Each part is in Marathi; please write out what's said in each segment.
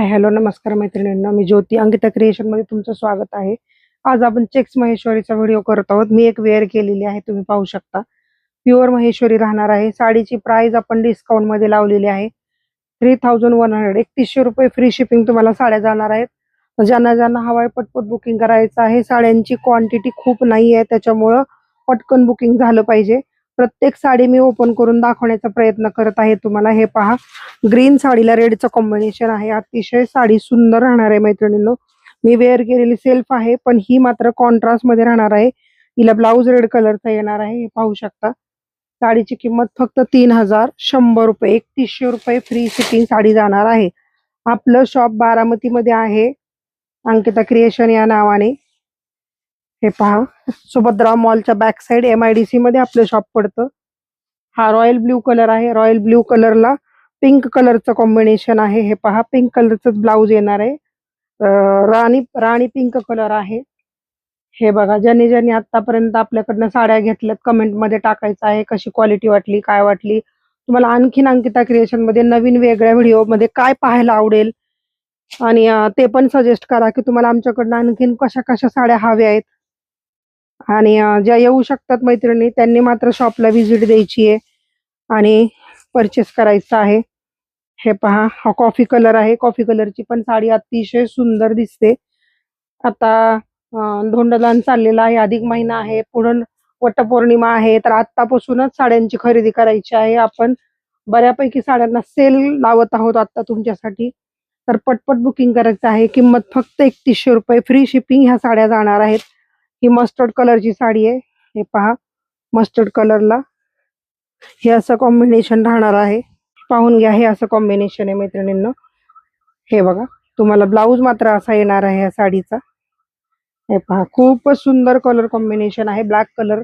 हॅलो नमस्कार मैत्रिणींना, मी ज्योती अंकिता क्रिएशन मध्ये तुमचं स्वागत आहे। आज आपण चेक्स महेश्वरीचा व्हिडिओ करत आहोत। मी एक वेअर केलेली आहे, तुम्ही पाहू शकता। प्युअर महेश्वरी राहणार आहे। साडीची प्राइस आपण डिस्काउंट मध्ये लावलेली आहे 3100, 3100 रुपये फ्री शिपिंग तुम्हाला साड्या जाणार आहेत। ज्यांना ज्यांना हवाय पटपट बुकिंग करायचं आहे। साड्यांची क्वांटिटी खूप नाही आहे, त्याच्यामुळं पटकन बुकिंग झालं पाहिजे। प्रत्येक साडी मी ओपन करून दाखवण्याचा प्रयत्न करत आहे तुम्हाला। हे पहा, ग्रीन साडीला रेडचं कॉम्बिनेशन आहे। अतिशय साडी सुंदर राहणार आहे मैत्रिणींनो। मी वेअर केलेली सेल्फ आहे, पण ही मात्र कॉन्ट्रास्ट मध्ये राहणार आहे। हिला ब्लाऊज रेड कलरचा येणार आहे, हे पाहू शकता। साडीची किंमत फक्त 3100 रुपये, 3100 रुपये फ्री शिपिंग साडी जाणार आहे। आपलं शॉप बारामती मध्ये आहे, अंकिता क्रिएशन या नावाने। हे पहा, सुभद्रा मॉलच्या बॅक साइड MIDC मध्ये आपलं शॉप पडतं। हा रॉयल ब्ल्यू कलर आहे। रॉयल ब्ल्यू कलरला पिंक कलरचं कॉम्बिनेशन आहे। हे पहा, पिंक कलरचं ब्लाऊज येणार आहे। राणी राणी पिंक कलर आहे। हे बघा, ज्यांनी ज्यांनी आतापर्यंत आपल्याकडनं साड्या घेतल्यात कमेंट मध्ये टाकायचं आहे कशी क्वालिटी वाटली, काय वाटली। तुम्हाला आणखीन अंकिता क्रिएशन मध्ये नवीन वेगळ्या व्हिडिओ मध्ये काय पाहायला आवडेल, आणि ते पण सजेस्ट करा की तुम्हाला आमच्याकडनं आणखीन कशा कशा साड्या हव्या आहेत। आणि ज्या येऊ शकतात मैत्रिणी, त्यांनी मात्र शॉपला व्हिजिट द्यायची आहे आणि परचेस करायचं आहे। हे पहा, हा कॉफी कलर आहे। कॉफी कलरची पण साडी अतिशय सुंदर दिसते। आता धोंडदान चाललेला आहे, अधिक महिना आहे, पुढे वटपौर्णिमा आहे, तर आतापासूनच साड्यांची खरेदी करायची आहे। आपण बऱ्यापैकी साड्यांना सेल लावत आहोत आता तुमच्यासाठी, तर पटपट बुकिंग करायचं आहे। किंमत फक्त 3100 रुपये, फ्री शिपिंग ह्या साड्या जाणार आहेत। ही मस्टर्ड कलरची साडी आहे। हे पहा, मस्टर्ड कलरला हे असं कॉम्बिनेशन राहणार आहे। पाहून घ्या, हे असं कॉम्बिनेशन आहे मैत्रिणींनो। हे बघा, तुम्हाला ब्लाऊज मात्र असा येणार आहे या साडीचा। हे पहा, खूपच सुंदर कलर कॉम्बिनेशन आहे। ब्लॅक कलर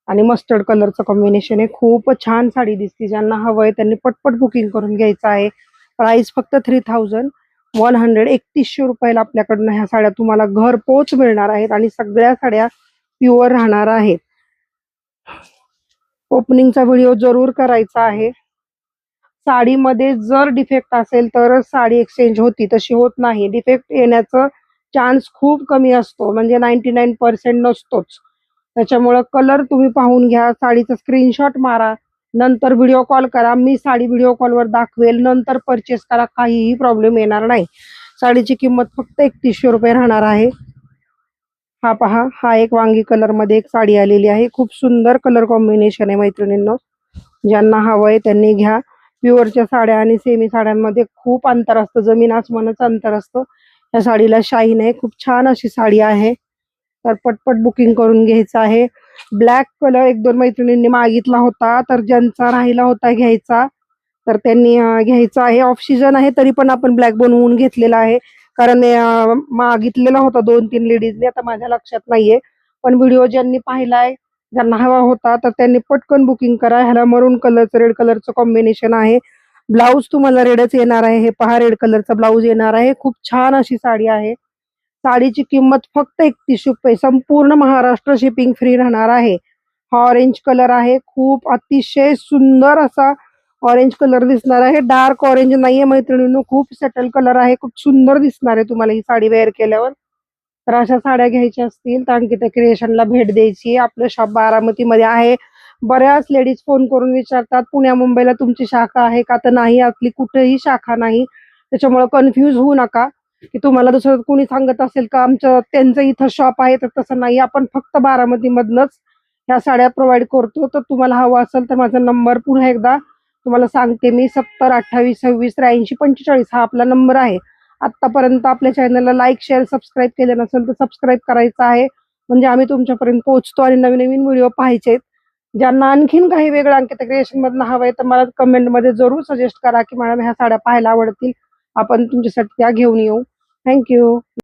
आणि मस्टर्ड कलरचं कॉम्बिनेशन आहे। खूपच छान साडी दिसते। ज्यांना हवंय त्यांनी पटपट बुकिंग करून घ्यायचं आहे। प्राइस फक्त 3100, 3100 रुपयाला आपल्याकडनं ह्या साड्या तुम्हाला घरपोच मिळणार आहेत, आणि सगळ्या साड्या प्युअर राहणार आहेत। ओपनिंगचा व्हिडिओ जरूर करायचा आहे। साडीमध्ये जर डिफेक्ट असेल तरच साडी एक्सचेंज होती, तशी होत नाही। डिफेक्ट येण्याचं चान्स खूप कमी असतो, म्हणजे 99% नसतोच। त्याच्यामुळे कलर तुम्ही पाहून घ्या, साडीचा स्क्रीनशॉट मारा, नंतर व्हिडिओ कॉल करा। मी साडी व्हिडिओ कॉलवर दाखवेल, नंतर परचेस करा, काहीही प्रॉब्लेम येणार नाही। साडीची किंमत फक्त 3100 रुपये राहणार आहे। हा पहा, हा एक वांगी कलर मध्ये एक साडी आलेली आहे। खूप सुंदर कलर कॉम्बिनेशन आहे मैत्रिणींनो। ज्यांना हवंय त्यांनी घ्या। प्युअरच्या साड्या आणि सेमी साड्यांमध्ये खूप अंतर असतं, जमीन आसमानाचं अंतर असतं। या साडीला शाईन आहे, खूप छान अशी साडी आहे, तर पटपट बुकिंग करून घ्यायचं आहे। ब्लॅक कलर एक दोन मैत्रिणींनी मागितला होता, तर ज्यांचा राहिला होता घ्यायचा तर त्यांनी घ्यायचा आहे। ऑफ सीजन आहे तरी पण आपण ब्लॅक बनवून घेतलेला आहे, कारण मागितलेला होता 2-3 लेडीजने, आता माझ्या लक्षात नाहीये। पण व्हिडिओ ज्यांनी पाहिलाय, ज्यांना हवा होता, तर त्यांनी पटकन बुकिंग करा। ह्याला मरून कलरचं रेड कलरचं कॉम्बिनेशन आहे। ब्लाऊज तुम्हाला रेडच येणार आहे। हे पहा, रेड कलरचा ब्लाऊज येणार आहे। खूप छान अशी साडी आहे। साडीची किंमत फक्त 3100 रुपये, संपूर्ण महाराष्ट्र शिपिंग फ्री राहणार आहे। हा ऑरेंज कलर आहे, खूप अतिशय सुंदर असा ऑरेंज कलर दिसणार आहे। डार्क ऑरेंज नाहीये मैत्रिणींनो, खूप सेटल कलर आहे। खूप सुंदर दिसणार आहे तुम्हाला ही साडी वेअर केल्यावर। तर अशा साड्या घ्यायच्या असतील तर अंकिता क्रिएशनला भेट द्यायची। आपलं शॉप बारामती मध्ये आहे। बऱ्याच लेडीज फोन करून विचारतात पुण्या मुंबईला तुमची शाखा आहे का, तर नाही, आपली कुठेही शाखा नाही। त्याच्यामुळे कन्फ्यूज होऊ नका की तुम्हाला दुसरं कोणी सांगत असेल का आमचं त्यांचं इथं शॉप आहे, तर तसं नाही। आपण फक्त बारामती मधनच ह्या साड्या प्रोव्हाइड करतो। तर तुम्हाला हवं असेल तर माझा नंबर पुन्हा एकदा तुम्हाला सांगते मी, 70 28 26 83 45 हा आपला नंबर आहे। आतापर्यंत आपल्या चॅनलला लाईक शेअर सबस्क्राईब केलं नसेल तर सबस्क्राईब करायचं आहे, म्हणजे आम्ही तुमच्यापर्यंत पोहोचतो आणि नवीन नवीन व्हिडिओ पाहायचे। ज्यांना आणखीन काही वेगळं अंकिता क्रिएशन मधनं हवंय तर मला कमेंट मध्ये जरूर सजेस्ट करा की मॅडम ह्या साड्या पाहायला आवडतील, आपण तुमच्यासाठी त्या घेऊन येऊ। थँक्यू।